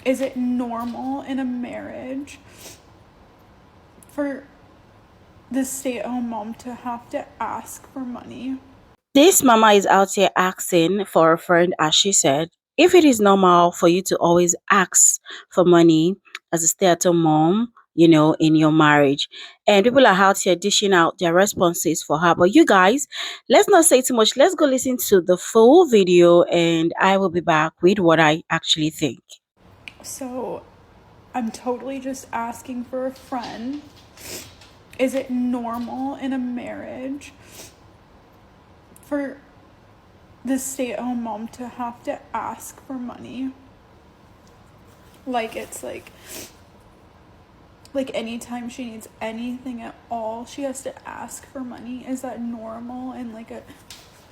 Is it normal in a marriage for the stay-at-home mom to have to ask for money? This mama is out here asking for a friend, as she said, if it is normal for you to always ask for money as a stay at home mom, in your marriage. And people are out here dishing out their responses for her. But you guys, let's not say too much. Let's go listen to the full video and I will be back with what I actually think. So I'm totally just asking for a friend. Is it normal in a marriage for the stay-at-home mom to have to ask for money? Like it's like anytime she needs anything at all, she has to ask for money. Is that normal in like a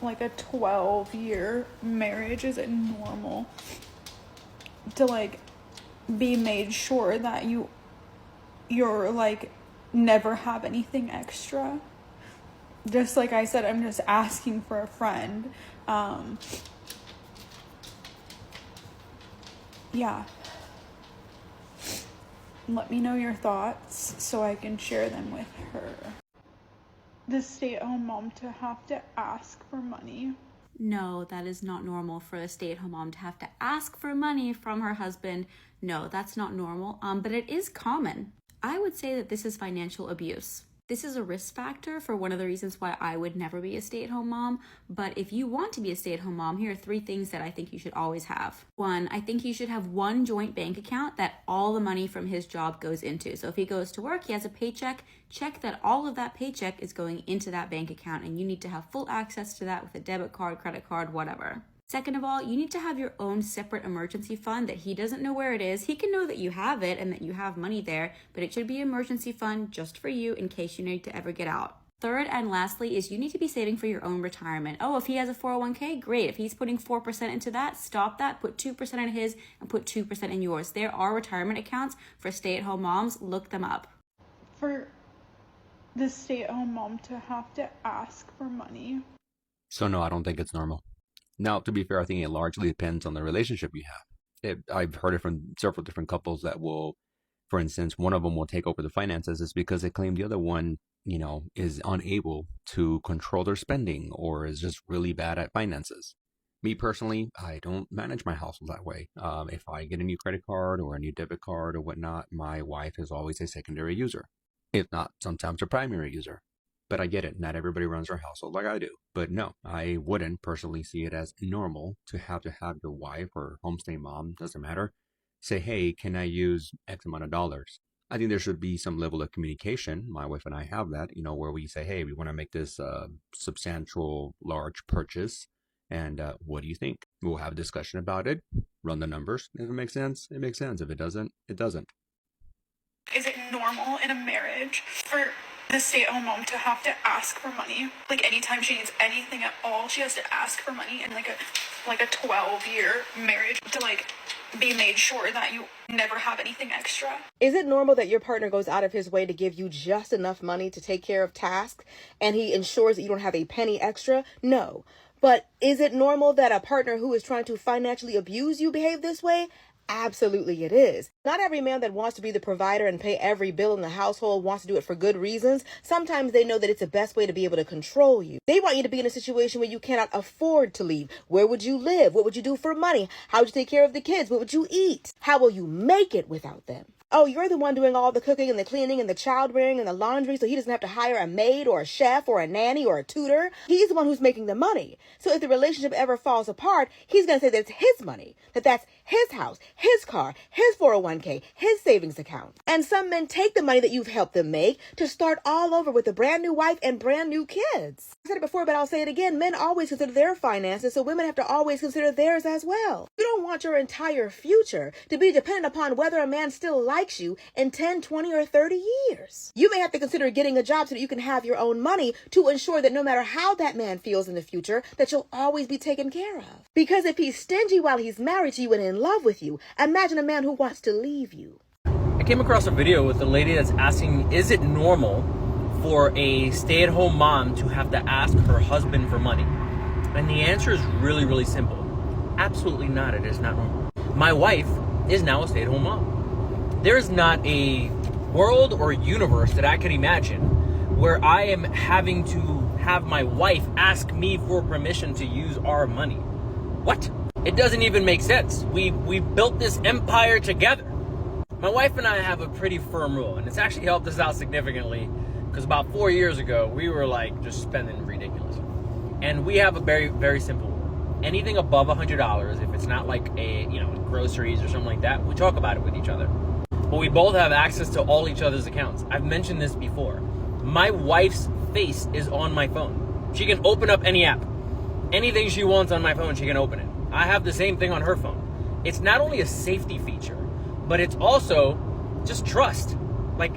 12-year marriage? Is it normal to like be made sure that you're like never have anything extra? Just like I said, I'm just asking for a friend. Yeah. Let me know your thoughts so I can share them with her. The stay-at-home mom to have to ask for money. No, that is not normal for a stay-at-home mom to have to ask for money from her husband. No, that's not normal, but it is common. I would say that this is financial abuse. This is a risk factor for one of the reasons why I would never be a stay-at-home mom. But if you want to be a stay-at-home mom, here are 3 things that I think you should always have. 1, I think you should have one joint bank account that all the money from his job goes into. So if he goes to work, he has a paycheck, check that all of that paycheck is going into that bank account, and you need to have full access to that with a debit card, credit card, whatever. Second of all, you need to have your own separate emergency fund that he doesn't know where it is. He can know that you have it and that you have money there, but it should be an emergency fund just for you in case you need to ever get out. Third and lastly is you need to be saving for your own retirement. Oh, if he has a 401k, great. If he's putting 4% into that, stop that, put 2% in his and put 2% in yours. There are retirement accounts for stay-at-home moms. Look them up. For the stay-at-home mom to have to ask for money. So no, I don't think it's normal. Now, to be fair, I think it largely depends on the relationship you have. I've heard it from several different couples that will, for instance, one of them will take over the finances is because they claim the other one, is unable to control their spending or is just really bad at finances. Me personally, I don't manage my household that way. If I get a new credit card or a new debit card or whatnot, my wife is always a secondary user, if not sometimes a primary user. But I get it. Not everybody runs their household like I do. But no, I wouldn't personally see it as normal to have your wife or homestay mom, doesn't matter, say, hey, can I use X amount of dollars? I think there should be some level of communication. My wife and I have that, where we say, hey, we want to make this substantial, large purchase. And what do you think? We'll have a discussion about it, run the numbers. If it makes sense, it makes sense. If it doesn't, it doesn't. Is it normal in a marriage for the stay-at-home mom to have to ask for money? Like anytime she needs anything at all, she has to ask for money in like a 12-year marriage to like be made sure that you never have anything extra. Is it normal that your partner goes out of his way to give you just enough money to take care of tasks and he ensures that you don't have a penny extra? No. But is it normal that a partner who is trying to financially abuse you behave this way? Absolutely it is. Not every man that wants to be the provider and pay every bill in the household wants to do it for good reasons. Sometimes they know that it's the best way to be able to control you. They want you to be in a situation where you cannot afford to leave. Where would you live? What would you do for money? How would you take care of the kids? What would you eat? How will you make it without them? Oh, you're the one doing all the cooking and the cleaning and the child rearing and the laundry, so he doesn't have to hire a maid or a chef or a nanny or a tutor. He's the one who's making the money. So if the relationship ever falls apart, he's going to say that it's his money, that's his house, his car, his 401k, his savings account. And some men take the money that you've helped them make to start all over with a brand new wife and brand new kids. I said it before, but I'll say it again. Men always consider their finances, so women have to always consider theirs as well. You don't want your entire future to be dependent upon whether a man still likes you in 10, 20, or 30 years. You may have to consider getting a job so that you can have your own money to ensure that no matter how that man feels in the future, that you'll always be taken care of. Because if he's stingy while he's married to you and in love with you, imagine a man who wants to leave you. I came across a video with a lady that's asking, is it normal for a stay-at-home mom to have to ask her husband for money? And the answer is really, really simple. Absolutely not. It is not normal. My wife is now a stay-at-home mom. There's not a world or universe that I could imagine where I am having to have my wife ask me for permission to use our money. What? It doesn't even make sense. We built this empire together. My wife and I have a pretty firm rule, and it's actually helped us out significantly, because about 4 years ago, we were like just spending ridiculous. And we have a very, very simple rule. Anything above $100, if it's not like groceries or something like that, we talk about it with each other. But we both have access to all each other's accounts. I've mentioned this before. My wife's face is on my phone. She can open up any app. Anything she wants on my phone, she can open it. I have the same thing on her phone. It's not only a safety feature, but it's also just trust. Like,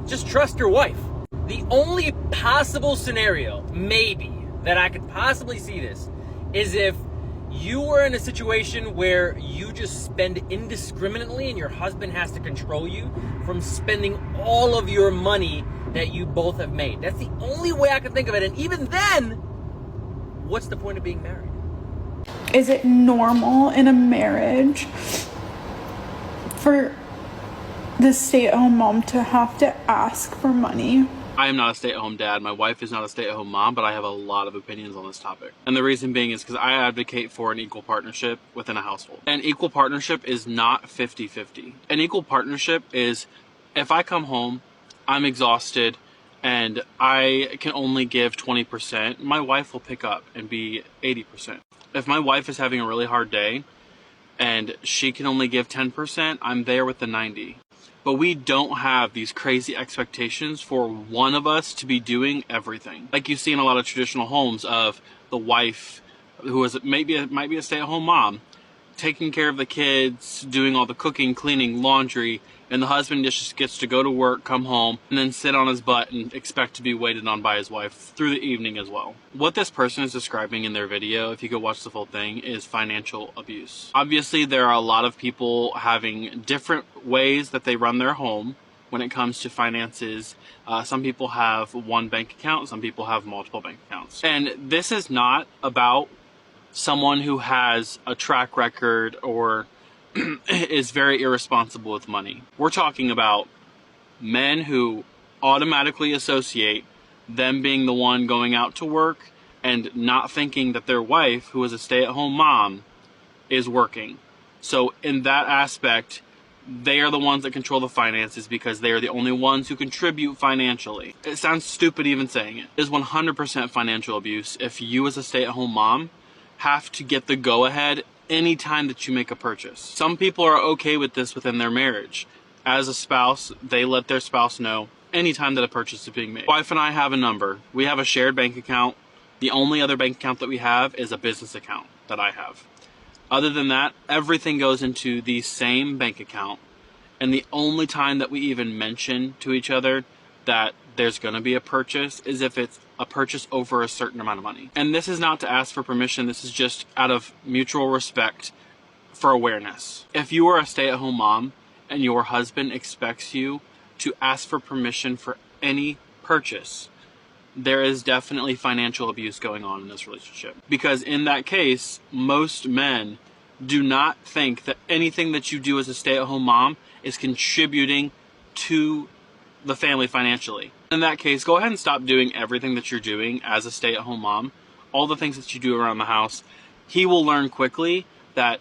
just trust your wife. The only possible scenario, maybe, that I could possibly see this is if you were in a situation where you just spend indiscriminately and your husband has to control you from spending all of your money that you both have made. That's the only way I can think of it. And even then, what's the point of being married? Is it normal in a marriage for the stay-at-home mom to have to ask for money? I am not a stay-at-home dad. My wife is not a stay-at-home mom, but I have a lot of opinions on this topic. And the reason being is because I advocate for an equal partnership within a household. An equal partnership is not 50-50. An equal partnership is, if I come home, I'm exhausted, and I can only give 20%, my wife will pick up and be 80%. If my wife is having a really hard day, and she can only give 10%, I'm there with the 90. But we don't have these crazy expectations for one of us to be doing everything. Like you see in a lot of traditional homes of the wife who might be a stay-at-home mom, taking care of the kids, doing all the cooking, cleaning, laundry, and the husband just gets to go to work, come home, and then sit on his butt and expect to be waited on by his wife through the evening as well. What this person is describing in their video, if you go watch the full thing, is financial abuse. Obviously, there are a lot of people having different ways that they run their home when it comes to finances. Some people have one bank account, some people have multiple bank accounts. And this is not about someone who has a track record or is very irresponsible with money. We're talking about men who automatically associate them being the one going out to work and not thinking that their wife, who is a stay-at-home mom, is working. So in that aspect, they are the ones that control the finances because they are the only ones who contribute financially. It sounds stupid even saying it. It is 100% financial abuse if you as a stay-at-home mom have to get the go-ahead anytime that you make a purchase. Some people are okay with this within their marriage. As a spouse, they let their spouse know anytime that a purchase is being made. My wife and I have a number. We have a shared bank account. The only other bank account that we have is a business account that I have. Other than that, everything goes into the same bank account. And the only time that we even mention to each other that there's going to be a purchase is if it's a purchase over a certain amount of money. And this is not to ask for permission. This is just out of mutual respect for awareness. If you are a stay-at-home mom and your husband expects you to ask for permission for any purchase, there is definitely financial abuse going on in this relationship. Because in that case, most men do not think that anything that you do as a stay-at-home mom is contributing to the family financially. In that case, go ahead and stop doing everything that you're doing as a stay-at-home mom, all the things that you do around the house. He will learn quickly that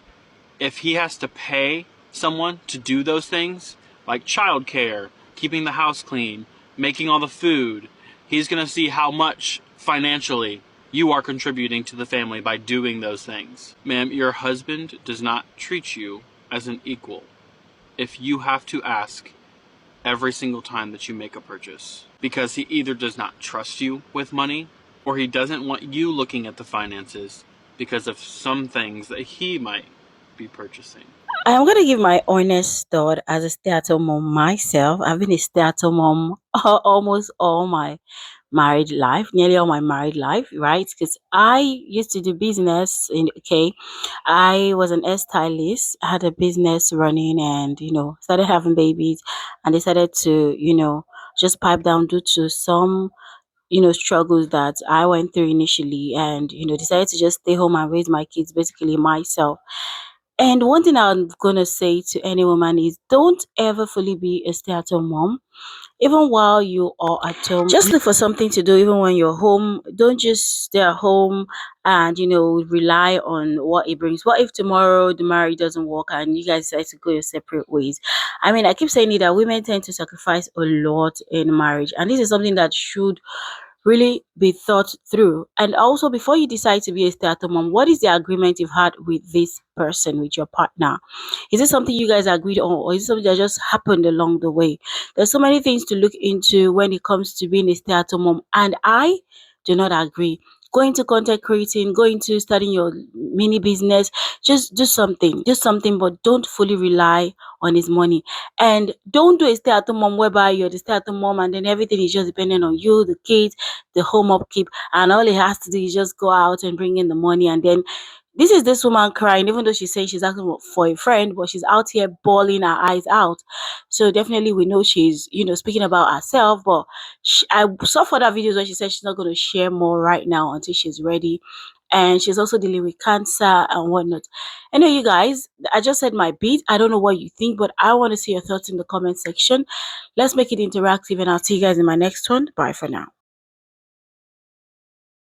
if he has to pay someone to do those things, like childcare, keeping the house clean, making all the food, he's going to see how much financially you are contributing to the family by doing those things. Ma'am, your husband does not treat you as an equal if you have to ask every single time that you make a purchase, because he either does not trust you with money or he doesn't want you looking at the finances because of some things that he might be purchasing. I'm going to give my honest thought as a stay-at-home mom myself. I've been a stay-at-home mom almost all my married life, nearly all my married life, right? Because I used to do business okay. I was an hairstylist, I had a business running and, started having babies and decided to, just pipe down due to some, struggles that I went through initially and, decided to just stay home and raise my kids basically myself. And one thing I'm gonna say to any woman is don't ever fully be a stay-at-home mom. Even while you are at home, just look for something to do even when you're home. Don't just stay at home and rely on what it brings. What if tomorrow the marriage doesn't work and you guys decide to go your separate ways? I mean, I keep saying it that women tend to sacrifice a lot in marriage, and this is something that should really be thought through. And also, before you decide to be a stay-at-home mom, what is the agreement you've had with this person, with your partner? Is it something you guys agreed on, or is it something that just happened along the way? There's so many things to look into when it comes to being a stay-at-home mom, and I do not agree. Go into content creating, go into starting your mini business, just do something, but don't fully rely on his money. And don't do a stay-at-home mom whereby you're the stay-at-home mom and then everything is just depending on you, the kids, the home upkeep, and all he has to do is just go out and bring in the money. And then this is this woman crying, even though she's saying she's asking for a friend, but she's out here bawling her eyes out. So definitely we know she's, speaking about herself, but I saw further videos where she said she's not going to share more right now until she's ready. And she's also dealing with cancer and whatnot. Anyway, you guys, I just said my bit. I don't know what you think, but I want to see your thoughts in the comment section. Let's make it interactive, and I'll see you guys in my next one. Bye for now.